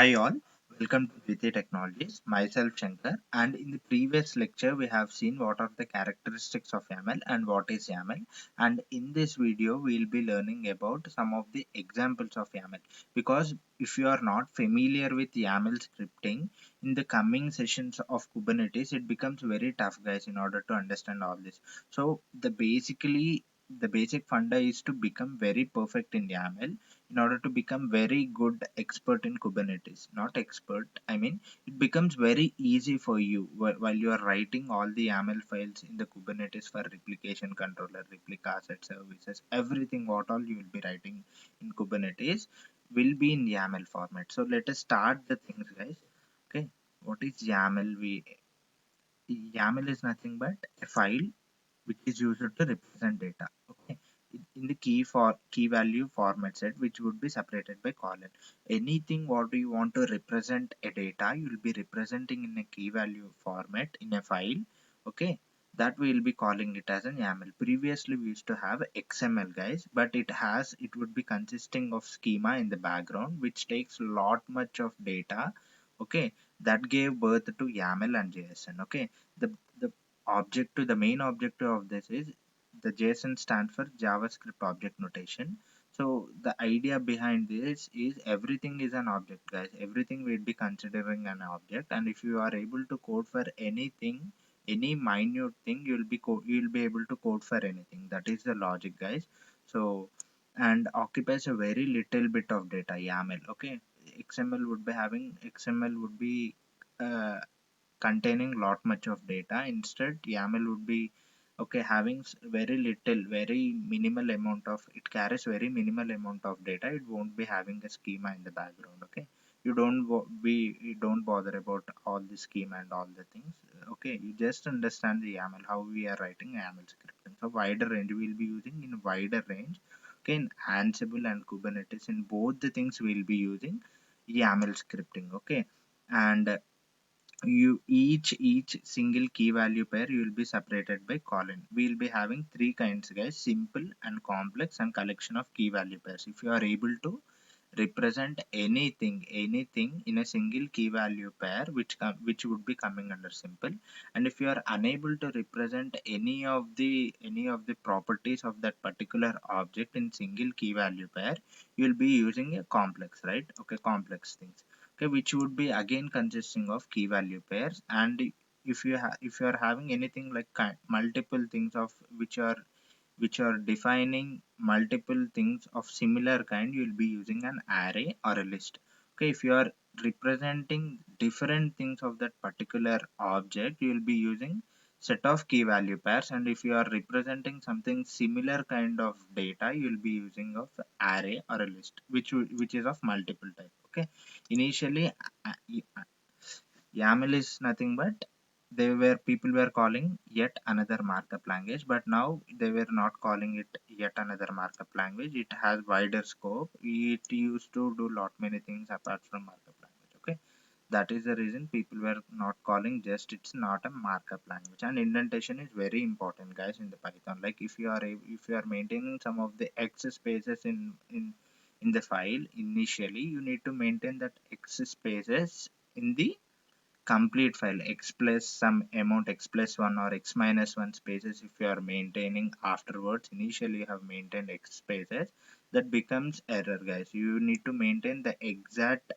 Hi all, welcome to Dviti Technologies. Myself Shankar, and in the previous lecture we have seen what are the characteristics of YAML and what is YAML, and in this video we will be learning about some of the examples of YAML, because if you are not familiar with YAML scripting in the coming sessions of Kubernetes, it becomes very tough, guys, in order to understand all this. So the basic funda is to become very perfect in YAML in order to become very good expert in Kubernetes. Not expert, I mean it becomes very easy for you while you are writing all the YAML files in the Kubernetes for replication controller, replica set services, everything what all you will be writing in Kubernetes will be in YAML format. So let us start the things, guys. Okay, what is YAML? YAML is nothing but a file which is used to represent data. Okay, in the key value format set, which would be separated by colon. Anything what you want to represent a data, you will be representing in a key value format in a file. Okay, that we will be calling it as an YAML. Previously we used to have XML, guys, but it would be consisting of schema in the background, which takes lot much of data. Okay, that gave birth to YAML and JSON. Okay, the the main objective of this is the JSON stands for JavaScript object notation. So the idea behind this is everything is an object, guys. Everything will be considering an object, and if you are able to code for anything, any minute thing, you'll be able to code for anything. That is the logic, guys. So and occupies a very little bit of data, YAML. Okay, XML would be uh, containing lot much of data. Instead YAML would be okay having very little, very minimal amount of, it carries very minimal amount of data. It won't be having a schema in the background. Okay, you don't bother about all the schema and all the things. Okay, you just understand the YAML, how we are writing YAML script. So wider range we will be using in wider range. Okay, in Ansible and Kubernetes, in both the things we will be using YAML scripting. Okay, and you each single key value pair you will be separated by colon. We will be having three kinds, guys: simple and complex and collection of key value pairs. If you are able to represent anything in a single key value pair, which would be coming under simple, and if you are unable to represent any of the properties of that particular object in single key value pair, you will be using a complex, right? Okay, complex things. Okay, which would be again consisting of key value pairs. And if you are having anything like multiple things of which are defining multiple things of similar kind, you will be using an array or a list. Okay, if you are representing different things of that particular object, you will be using set of key value pairs. And if you are representing something similar kind of data, you will be using of array or a list, which is of multiple type. Okay, initially YAML is nothing but people were calling yet another markup language, but now they were not calling it yet another markup language. It has wider scope. It used to do lot many things apart from markup language. Okay, that is the reason people were not calling, just it's not a markup language. And indentation is very important, guys, in the Python. Like if you are maintaining some of the x spaces in the file, initially you need to maintain that x spaces in the complete file. X plus some amount, x plus 1 or x minus 1 spaces, if you are maintaining afterwards, initially you have maintained x spaces, that becomes error, guys. You need to maintain the exact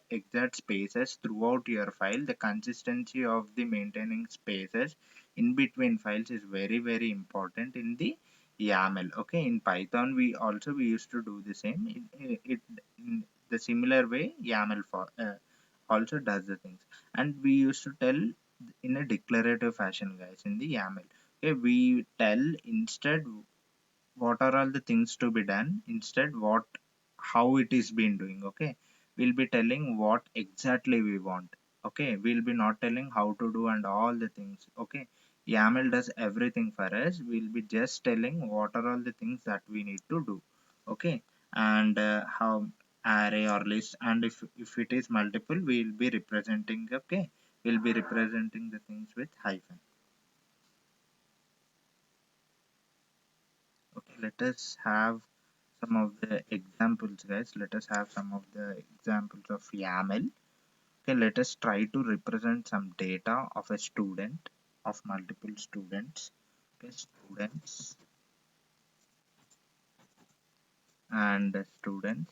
spaces throughout your file. The consistency of the maintaining spaces in between files is very important in the YAML. Okay, in Python we used to do the same. In the similar way YAML for also does the things. And we used to tell in a declarative fashion, guys, in the YAML. Okay, we tell instead what are all the things to be done, instead what how it is being doing. Okay, we'll be telling what exactly we want. Okay, we'll be not telling how to do and all the things. Okay, YAML does everything for us. We'll be just telling what are all the things that we need to do. Okay, and how array or list, and if it is multiple, we'll be representing. Okay, we'll be representing the things with hyphen. Okay, let us have some of the examples, guys. Let us have some of the examples of YAML. Okay, let us try to represent some data of a student, of multiple students. Okay, students and students.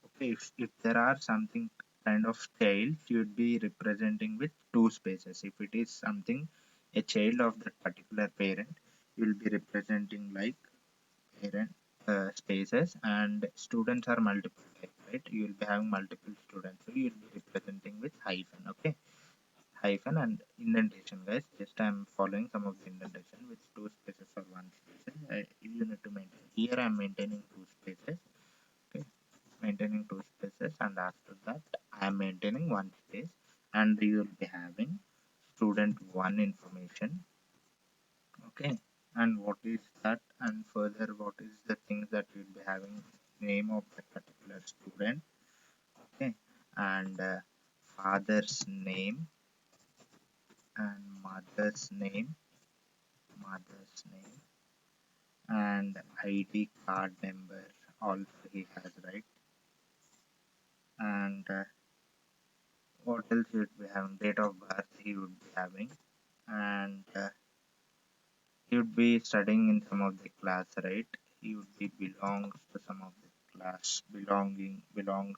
Okay. If there are something kind of child, you would be representing with two spaces. If it is something a child of that particular parent, you will be representing like parent spaces, and students are multiple type, right? You will be having multiple students, so you will be representing with hyphen. Okay, hyphen and indentation, guys. Just I'm following some of the indentation with two spaces or one space. You need to maintain. Here I'm maintaining two spaces. Okay, maintaining two spaces, and after that I am maintaining one space, and you will be having student one information. Okay, and what is that, and further what is the things that you will be having, name of the particular student. Okay, and father's name and mother's name and ID card number also he has, right? And what else he would be having, date of birth he would be having, and he would be studying in some of the class, right? He would be belongs to some of the class, belongs to belongings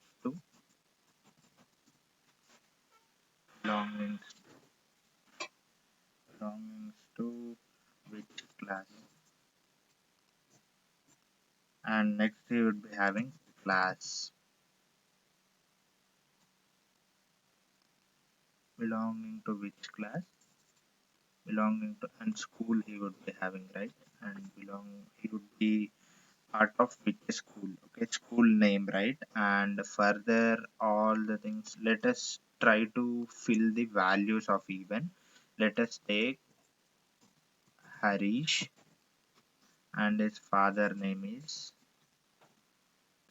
belongings to which class. And next he would be having class, belonging to which class, belonging to, and school he would be having, right? And he would be part of which school. Okay, school name, right? And further all the things, let us try to fill the values of even. Let us take Harish, and his father name is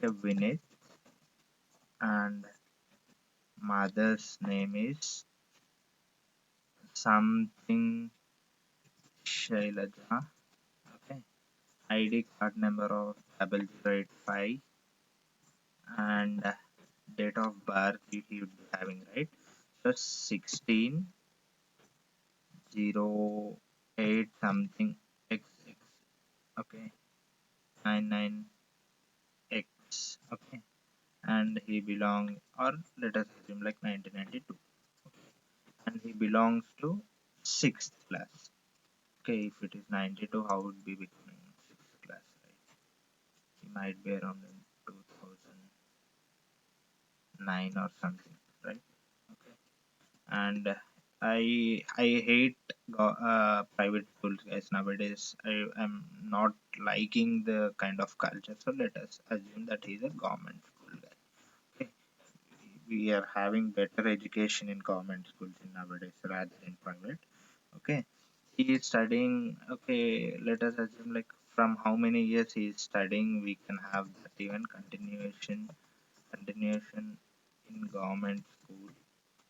Vinit, and mother's name is something Shailaja. Okay, ID card number of 0085, and date of birth he would be having, right? So 1608 something XX. Okay, 99X. Okay, and he belong, or let us assume like 1992, and he belongs to sixth class. Okay, if it is 92, how would be becoming sixth class, right? He might be around in 2009 or something, right? Okay, and I hate private schools, guys. Nowadays I am not liking the kind of culture, so let us assume that he's a government school guy. Okay, we are having better education in government schools in nowadays rather than private. Okay, he is studying. Okay, let us assume like from how many years he is studying, we can have that even continuation in government school.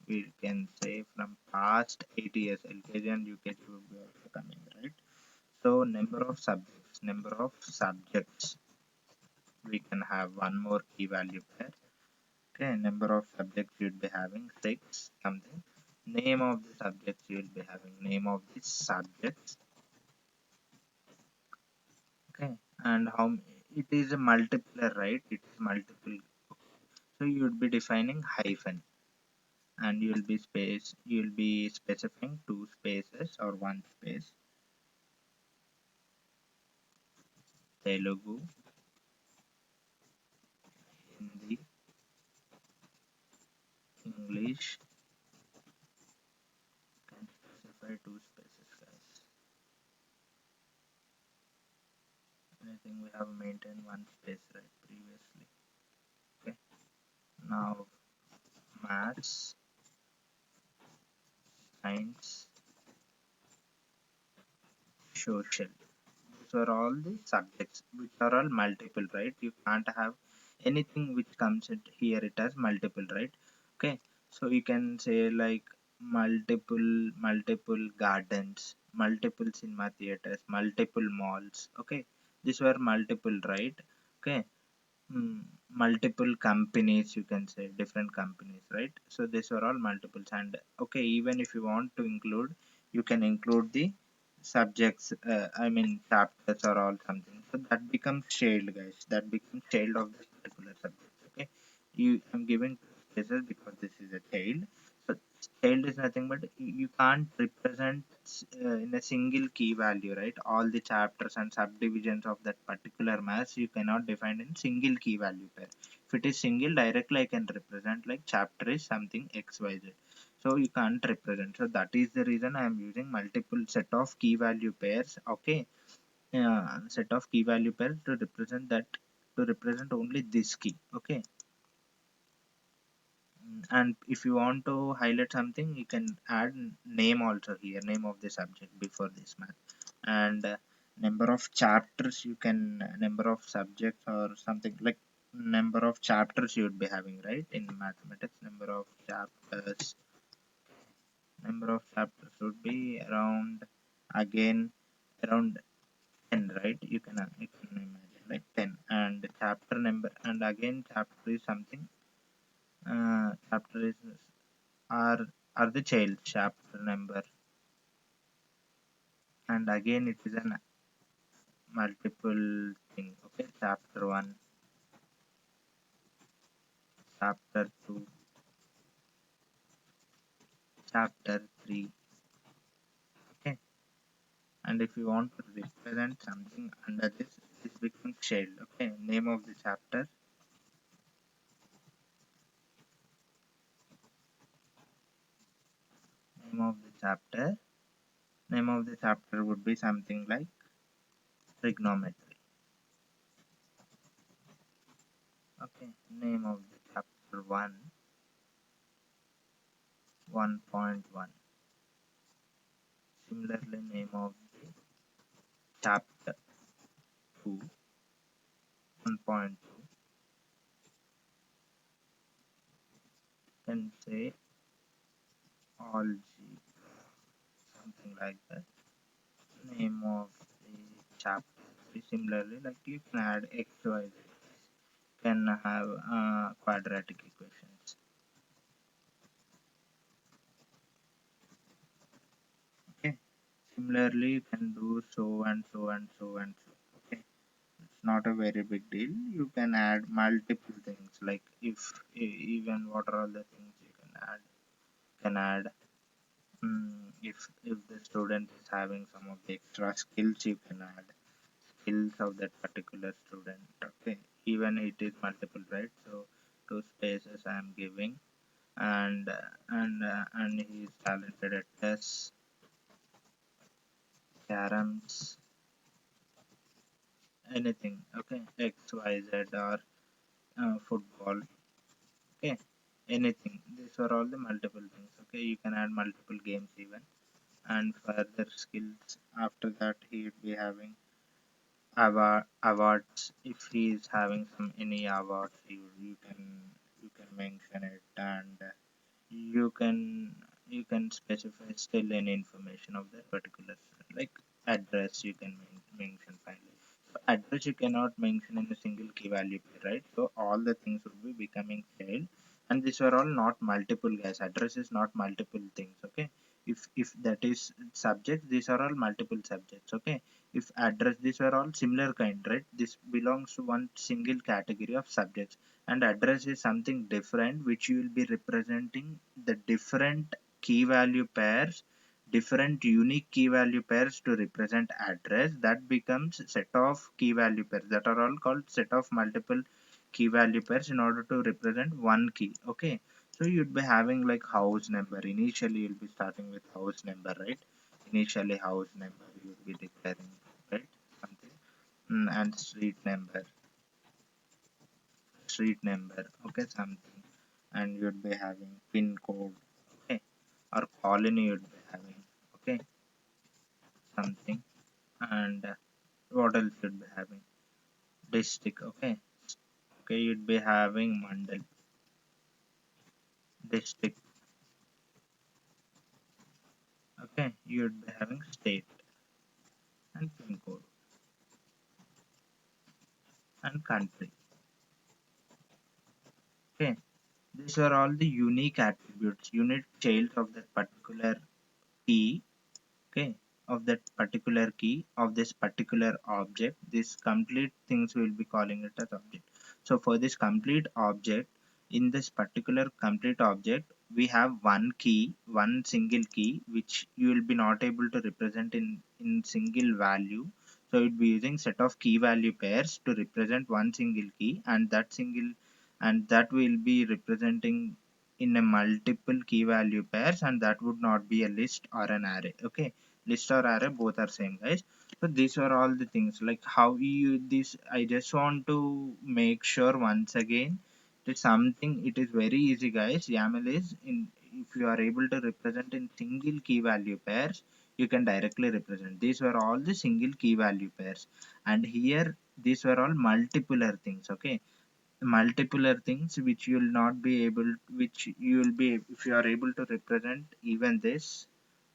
We can say from past 8 years, LKG and UKG will be also coming, right? So number of subjects, we can have one more key value there. Okay, number of subjects you'd be having six something. Name of the subjects you'll be having, name of the subjects. Okay, and it is a multiplier, right? It is multiple. So you would be defining hyphen, and you'll be specifying two spaces or one space. Telugu, Hindi, English. Can specify two spaces, guys. I think we have maintained one space, right, previously. Okay, now maths, science, social. These are all the subjects which are all multiple, right? You can't have anything which comes it here, it has multiple, right? Okay, so you can say like multiple gardens, multiple cinema theaters, multiple malls. Okay, these were multiple, right? Okay. Hmm. multiple companies, you can say different companies, right? So these are all multiples. And okay, even if you want to include, you can include the subjects, I mean chapters or all something, so that becomes child, guys, that becomes child of this particular subject. Okay, I'm giving spaces because this is a child. So child is nothing but you can't represent in a single key value, right? All the chapters and subdivisions of that particular mass you cannot define in single key value pair. If it is single, directly I can represent like chapter is something xyz, so you can't represent. So that is the reason I am using multiple set of key value pairs. Okay, set of key value pairs to represent that, to represent only this key. Okay. And if you want to highlight something, you can add name also here, name of the subject before this math. And number of chapters, you can number of subjects or something like number of chapters you would be having, right? In mathematics, number of chapters would be around, again, around 10, right? You can imagine like 10. And chapter number, and again chapter is something, chapter is are the child chapter number. And again it is an multiple thing. Okay, chapter 1, chapter 2, chapter 3. Okay, and if you want to represent something under this, this becomes child. Okay, name of the chapter, name of the chapter, name of the chapter would be something like trigonometry. Okay, name of the chapter 1, 1.1. Similarly, name of the chapter 2, 1.2. Can say algae, something like that. Name of the chapter. Similarly, like you can add x, y, z, can have quadratic equations. Okay. Similarly, you can do so and so and so and so. Okay. It's not a very big deal. You can add multiple things. Like if even what are all the things you can add? Can add if the student is having some of the extra skills, you can add skills of that particular student. Okay, even it is multiple, right? So two spaces I am giving. And he is talented at chess, caroms, anything. Okay, xyz or football. Okay, anything. These are all the multiple things. Okay, you can add multiple games even. And further skills, after that he would be having awards. If he is having some any awards, you can mention it. And you can you can specify still any information of that particular student, like address you can mention finally. So address you cannot mention in a single key value pair, right? So all the things would be becoming failed. And these are all not multiple, guys. Address is not multiple things. Okay, if that is subject, these are all multiple subjects. Okay, if address, these are all similar kind, right? This belongs to one single category of subjects. And address is something different, which you will be representing the different key value pairs, different unique key value pairs to represent address. That becomes set of key value pairs, that are all called set of multiple key value pairs in order to represent one key. Okay, so you'd be having like house number. Initially you'll be starting with house number, right? Initially house number you will be declaring, right? Something. And street number, okay, something. And you'd be having pin code, okay, or colony you'd be having, okay, something. And what else you'd be having? District, okay. Okay, you'd be having mandal, district, okay. You'd be having state and pin code and country. These are all the unique attributes, unique child of that particular key, okay, of that particular key of this particular object. This complete things will be calling it as object. So for this complete object, in this particular complete object, we have one key, one single key, which you will be not able to represent in single value. So it will be using set of key value pairs to represent one single key, and that will be representing in a multiple key value pairs, and that would not be a list or an array. Okay, list or array both are same, guys. So these are all the things, like how we use this. I just want to make sure once again that something, it is very easy, guys. YAML is in, if you are able to represent in single key value pairs, you can directly represent. These were all the single key value pairs, and here these were all multipular things. Okay, multipular things which you will not be able, which you will be, if you are able to represent even this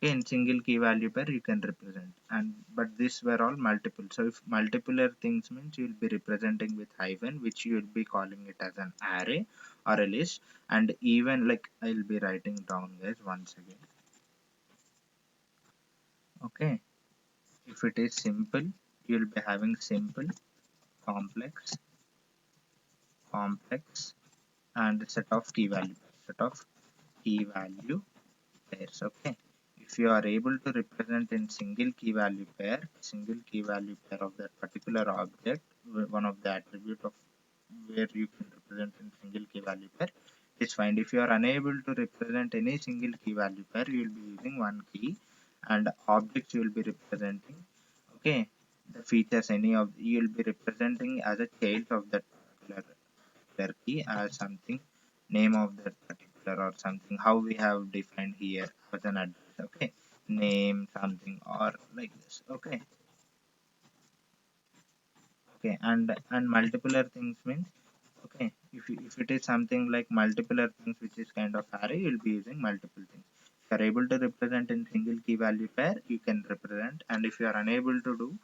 in single key value pair, you can represent. And but these were all multiple. So if multipular things means, you will be representing with hyphen, which you will be calling it as an array or a list. And even like, I'll be writing down, guys, once again. Okay, if it is simple, you will be having simple, complex, complex, and set of key value, set of key value pairs. Okay, if you are able to represent in single key value pair, single key value pair of that particular object, one of the attribute of where you can represent in single key value pair, is fine. If you are unable to represent any single key value pair, you will be using one key, and objects you will be representing. Okay, the features, any of you will be representing as a child of that particular key as something, name of that particular or something, how we have defined here as an address. Okay, name something or like this. Okay, okay, and multipular things means, okay, if it is something like multipular things which is kind of array, you'll be using multiple things. If you are able to represent in single key value pair, you can represent. And if you are unable to do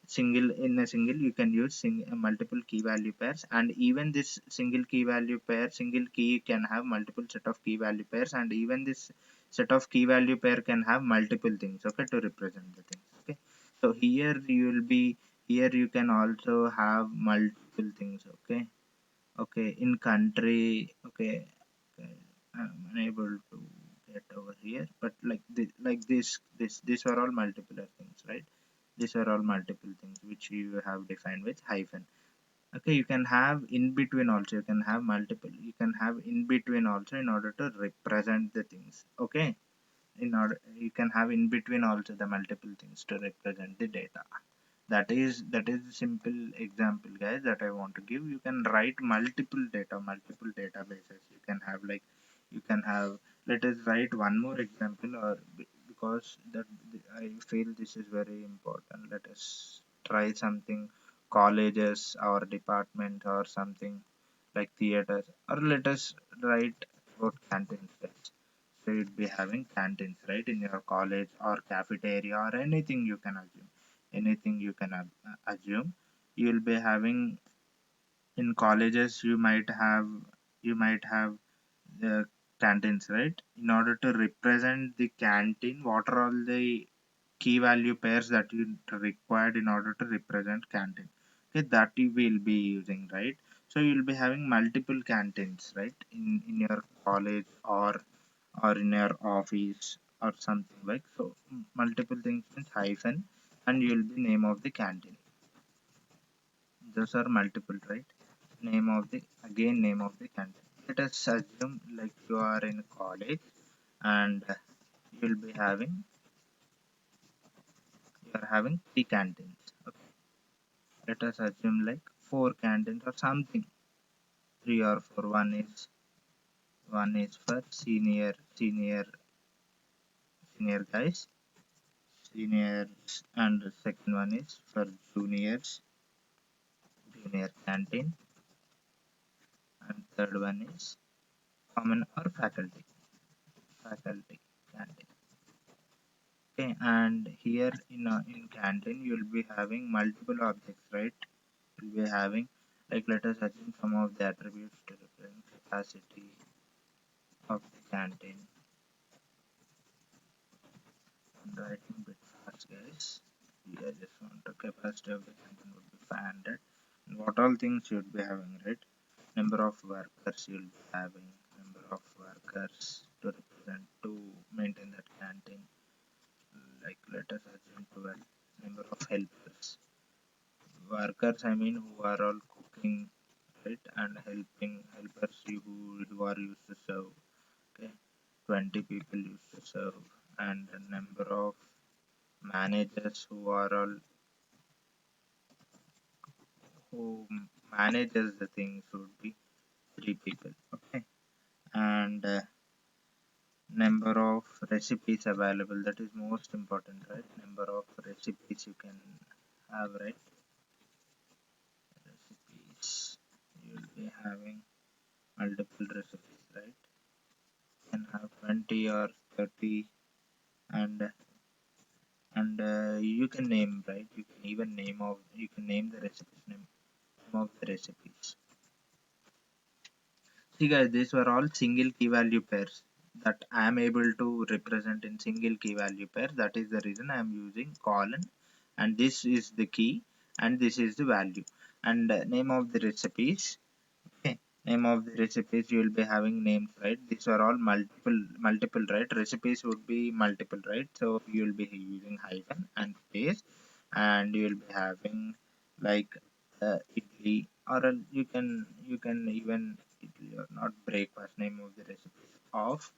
single in a single, you can use multiple key value pairs. And even this single key value pair, single key can have multiple set of key value pairs, and even this set of key value pair can have multiple things, okay, to represent the things. Okay, so here you will be, here you can also have multiple things. Okay, okay, in country. Okay, okay, I'm unable to get over here, but like this are all multiple things, right? These are all multiple things which you have defined with hyphen. Okay, you can have in between also, you can have multiple, you can have in between also in order to represent the things. Okay, in order you can have in between also the multiple things to represent the data. That is a simple example, guys, that I want to give. You can write multiple data, multiple databases. You can have like, you can have, let us write one more example, or because that I feel this is very important. Let us try something, colleges or department or something like theaters, or let us write about canteens, guys. So you'd be having canteens, right, in your college or cafeteria or anything you can assume. Anything you can assume. You'll be having in colleges, you might have the canteens, right? In order to represent the canteen, what are all the key value pairs that you required in order to represent canteen? Okay, that you will be using, right? So you'll be having multiple canteens, right, in your college or in your office or something like so. Multiple things means hyphen, and you'll be name of the canteen. Those are multiple, right? Name of the, again, name of the canteen. Let us assume like you are in college, and you'll be having, you are having three canteens. Okay, let us assume like four canteens or something, three or four. One is for senior guys, seniors, and the second one is for junior canteen, and third one is common or faculty canteen. Okay, and here in canteen, you will be having multiple objects, right? You'll be having, like, let us assume some of the attributes to represent capacity, of the canteen. I'm writing bit fast, guys. I just want the capacity of the canteen would be 500. And what all things you'd be having, right? Number of workers you'll be having, number of workers to represent to maintain that canteen. Like let us assume 12. Number of helpers. Workers, I mean, who are all cooking, right, and helping helpers who are used to serve. Okay, 20 people used to serve, and the number of managers who manages the things would be 3 people. Okay, and number of recipes available, that is most important, right? Number of recipes you can have, right? Recipes, you'll be having multiple recipes, right? You can have 20 or 30, and you can name, right? You can even name the recipes, name of the recipes. See guys, these were all single key value pairs that I am able to represent in single key value pair. That is the reason I am using colon, and this is the key and this is the value, and name of the recipes. Okay, name of the recipes, you will be having names, right? These are all multiple, right? Recipes would be multiple, right? So you will be using hyphen and space, and you will be having like idli, or you can even idli or not breakfast. Name of the recipes of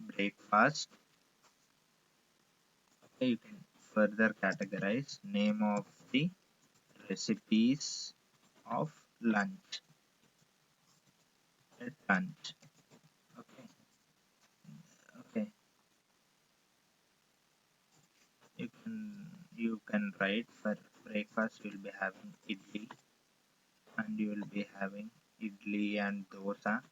breakfast. Okay, you can further categorize name of the recipes of lunch at lunch. Okay, okay. You can write for breakfast you'll be having idli, and you will be having idli and dosa.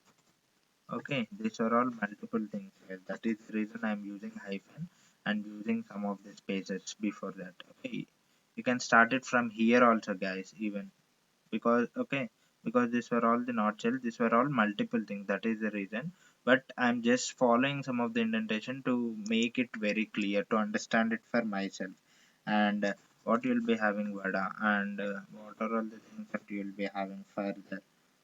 Okay, these are all multiple things here. That is the reason I'm using hyphen and using some of the spaces before that. Okay, you can start it from here also, guys, even because okay, because these were all the not shell, these were all multiple things. That is the reason, but I'm just following some of the indentation to make it very clear to understand it for myself. And what you'll be having vada, and what are all the things that you'll be having further.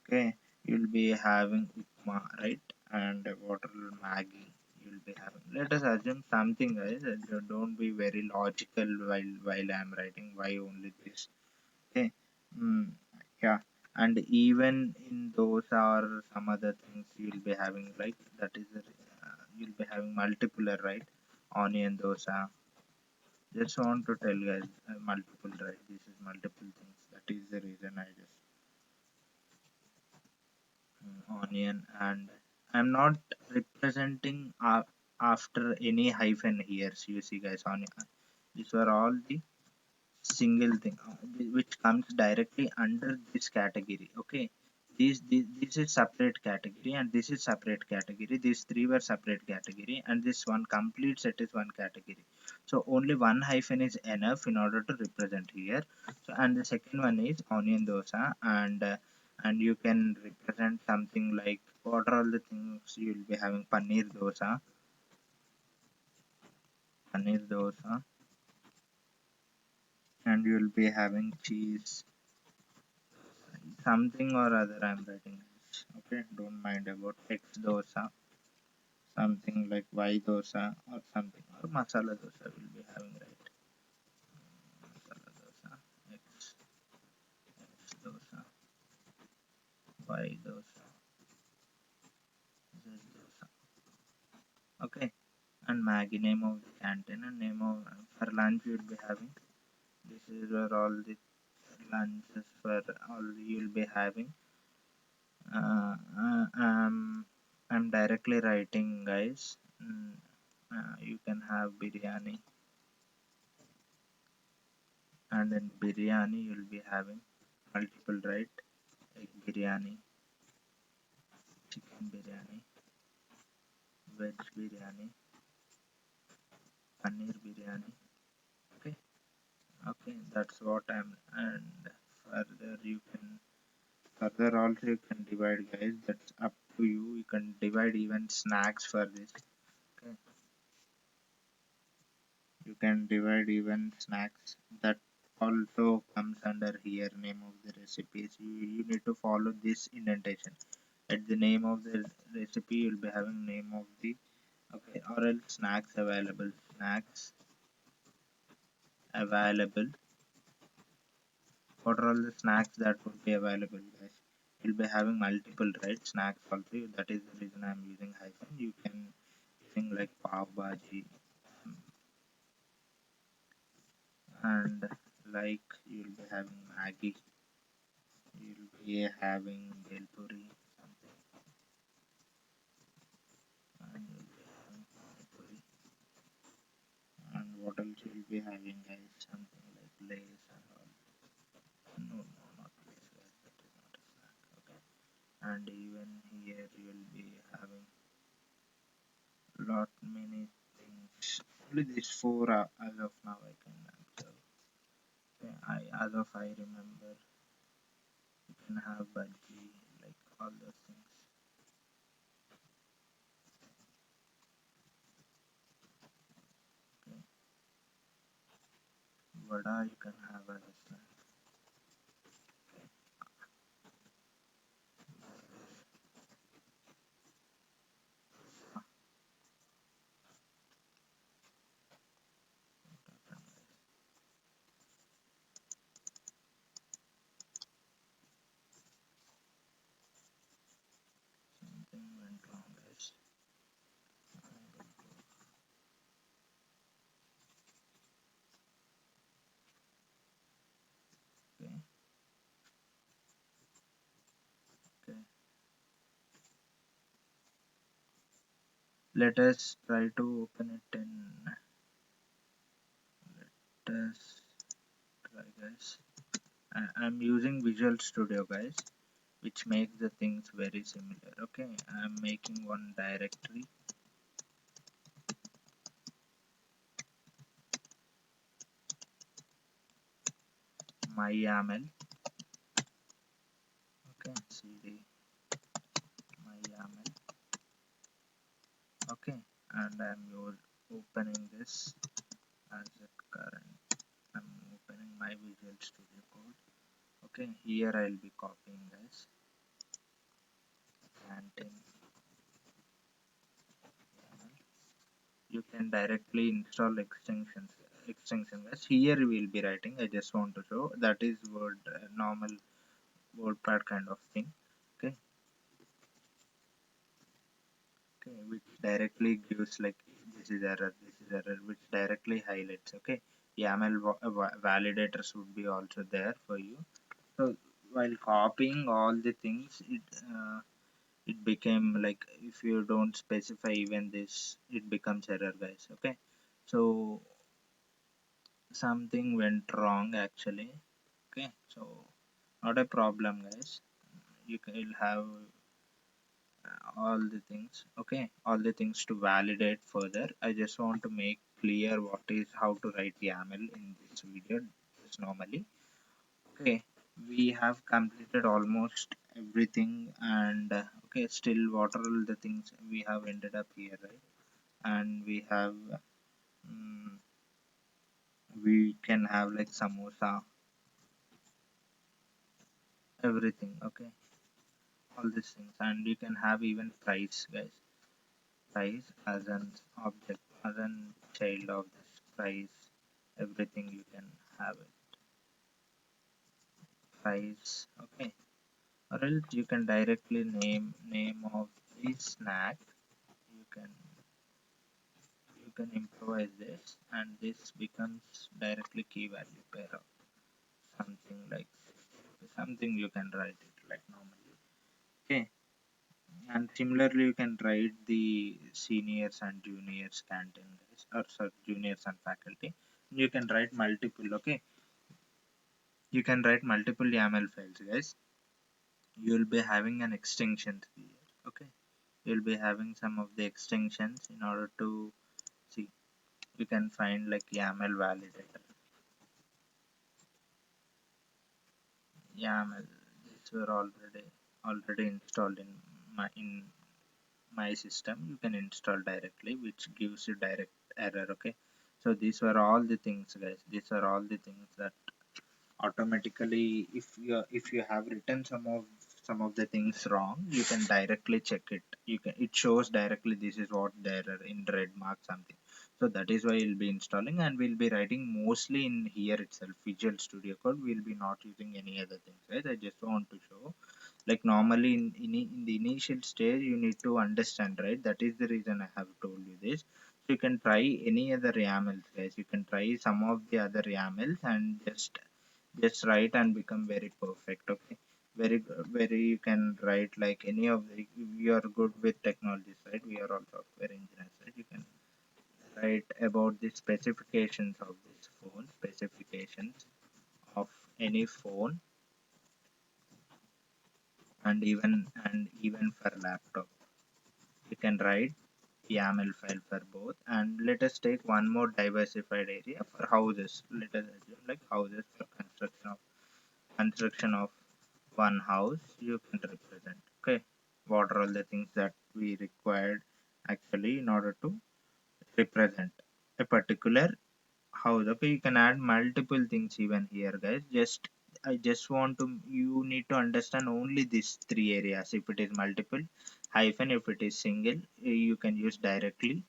Okay, you'll be having upma, right? And what are maggi you'll be having. Let us assume something, guys, and you don't be very logical while I'm writing why only this. Okay. mm, yeah, and even in those or some other things you'll be having, like that is the you'll be having multiple, right? Onion dosa. Just want to tell guys, multiple, right? This is multiple things. That is the reason I just onion, and I'm not representing after any hyphen here. So you see guys, onion, these were all the single thing which comes directly under this category. Okay, this is separate category, and this is separate category. These three were separate category, and this one complete set is one category. So only one hyphen is enough in order to represent here. So, and the second one is onion dosa, and you can represent something like what are all the things you'll be having. Paneer dosa, and you'll be having cheese something or other. I'm writing this. Okay, don't mind about X dosa, something like Y dosa or something, or masala dosa will be having, right? Masala dosa, X, X dosa, Y dosa, Z dosa. Okay, and Maggie, name of the canteen, and name of for lunch you'll be having. This is where all the lunches for all you'll be having. Uh, uh, um, I'm directly writing, guys. You can have biryani, and in biryani you'll be having multiple, right? Egg biryani, chicken biryani, veg biryani, paneer biryani. Okay, okay, that's what I'm. And further, you can further also you can divide, guys. That's up to you. You can divide even snacks for this. Okay, you can divide even snacks. That also comes under here, name of the recipes. You need to follow this indentation. At the name of the recipe, you'll be having name of the, okay, or else snacks available. Snacks available. What are all the snacks that would be available, guys? You'll be having multiple, right? Snacks also. That is the reason I'm using hyphen. You can using like pav bhaji, and like you'll be having Maggi, you'll be having bhel puri, something, and you'll be having pani puri, and what else you'll be having, guys? Something like Lays and all. No, no, not Lays, guys. That is not a snack. Okay, and even here you'll be having lot many things. Only these four as of now I can observe. Okay, as of I remember, you can have bhaji, like all those things. Okay, vada you can have as a snack. Ah, something went wrong, guys. Okay, okay. Let us try to open it in. Let us try, guys. I'm using Visual Studio, guys, which makes the things very similar. Okay, I'm making one directory, MyYaml. Okay, cd MyYaml. Okay, and I'm opening this as a current. I'm opening my Visual Studio Code. Okay, here I'll be copying this and in YAML. You can directly install extension, guys. Here we'll be writing. I just want to show that is word, normal WordPad kind of thing. Okay, okay, which directly gives like this is error, which directly highlights. Okay, YAML validators would be also there for you. So while copying all the things, it became like if you don't specify even this, it becomes error, guys. Okay, so something went wrong actually. Okay, so not a problem, guys. You can you'll have all the things. Okay, all the things to validate further. I just want to make clear what is how to write YAML in this video just normally. Okay, we have completed almost everything, and okay, still what are all the things we have ended up here, right? And we have mm, we can have like samosa, everything. Okay, all these things, and you can have even price, guys. Price as an object, as an child of this price, everything you can have it. Price. Okay, or else you can directly name of the snack. You can improvise this, and this becomes directly key value pair of something like something you can write it like normally. Okay, and similarly you can write the seniors and juniors canteen, guys, or sorry, juniors and faculty. You can write multiple. Okay, you can write multiple YAML files, guys. You'll be having an extension here. Okay, you'll be having some of the extensions in order to see. You can find like YAML validator, YAML, were already installed in my system. You can install directly, which gives you direct error. Okay, so these were all the things, guys. These are all the things that automatically, if you have written some of the things wrong, you can directly check it. It shows directly this is what the error in red mark something. So that is why we'll be installing, and we'll be writing mostly in here itself, Visual Studio Code. We'll be not using any other things, right? I just want to show, like, normally in the initial stage you need to understand, right? That is the reason I have told you this. So you can try any other YAMLs, guys. You can try some of the other YAMLs and just write and become very perfect. Okay, very you can write like any of the, you are good with technologies, right? We are all software engineers, right? You can write about the specifications of this phone, specifications of any phone, and even for laptop you can write YAML file for both. And let us take one more diversified area for houses. Let us assume like houses, for construction of one house you can represent. Okay, what are all the things that we required actually in order to represent a particular house? Okay, you can add multiple things even here, guys. I just want to, you need to understand only these three areas. If it is multiple, hyphen. If it is single, you can use directly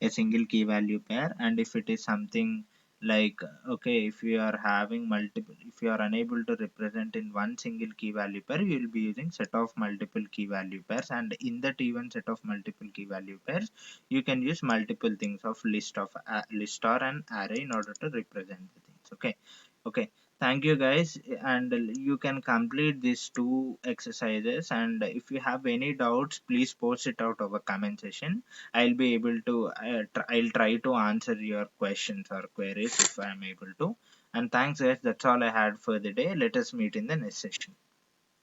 a single key value pair. And if it is something like, okay, if you are having multiple, if you are unable to represent in one single key value pair, you will be using set of multiple key value pairs. And in that even set of multiple key value pairs, you can use multiple things of list or an array in order to represent the things. Okay, thank you, guys. And you can complete these two exercises, and if you have any doubts, please post it out of a comment section. I'll be able to I'll try to answer your questions or queries if I'm able to. And thanks, guys. That's all I had for the day. Let us meet in the next session.